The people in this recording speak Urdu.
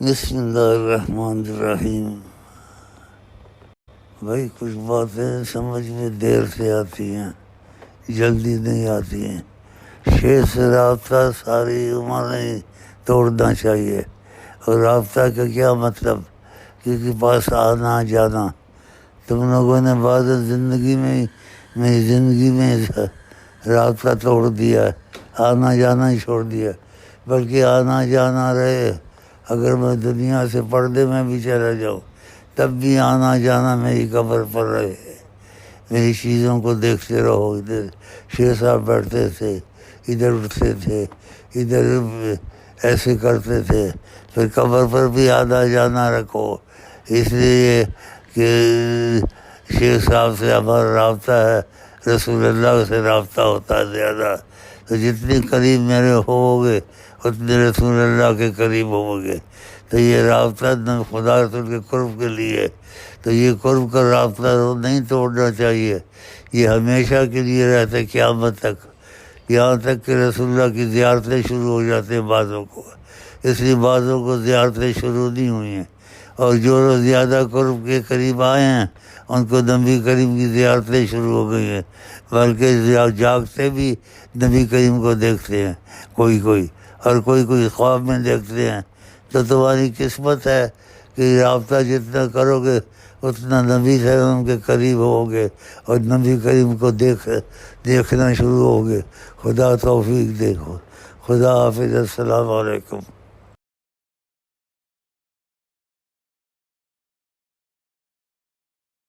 بسم اللہ الرحمن الرحیم۔ بھائی کچھ باتیں سمجھ میں دیر سے آتی ہیں، جلدی نہیں آتی ہیں۔ شیر سے رابطہ ساری عمر نہیں توڑنا چاہیے۔ اور رابطہ کا کیا مطلب؟ کسی کے پاس آنا جانا۔ تم لوگوں نے بعد زندگی میں میری زندگی میں رابطہ توڑ دیا، آنا جانا ہی چھوڑ دیا۔ بلکہ آنا جانا رہے، اگر میں دنیا سے پردے میں بھی چلا جاؤں تب بھی آنا جانا میری قبر پر رہے۔ میری چیزوں کو دیکھتے رہو۔ ادھر شیر صاحب بیٹھتے تھے، ادھر اٹھتے تھے، ادھر ایسے کرتے تھے۔ پھر قبر پر بھی آنا جانا رکھو، اس لیے کہ شیر صاحب سے ہمارا رابطہ ہے، رسول اللہ سے رابطہ ہوتا ہے زیادہ۔ تو جتنے قریب میرے ہوگے اتنے رسول اللہ کے قریب ہوں گے۔ تو یہ رابطہ خدا رسول کے قرب کے لیے، تو یہ قرب کا رابطہ نہیں توڑنا چاہیے۔ یہ ہمیشہ کے لیے رہتا ہے، قیامت تک، یہاں تک کہ رسول اللہ کی زیارتیں شروع ہو جاتے ہیں بعضوں کو، اس لیے بعضوں کو زیارتیں شروع نہیں ہوئی ہیں۔ اور جو لوگ زیادہ قرب کے قریب آئے ہیں ان کو نبی کریم کی زیارتیں شروع ہو گئی ہیں، بلکہ جاگتے بھی نبی کریم کو دیکھتے ہیں کوئی اور کوئی خواب میں دیکھتے ہیں۔ تو تمہاری قسمت ہے کہ رابطہ جتنا کرو گے اتنا نبی صلی اللہ علیہ وسلم کے قریب ہوگے اور نبی کریم کو دیکھنا شروع ہوگے۔ خدا توفیق دیکھو۔ خدا حافظ۔ السلام علیکم۔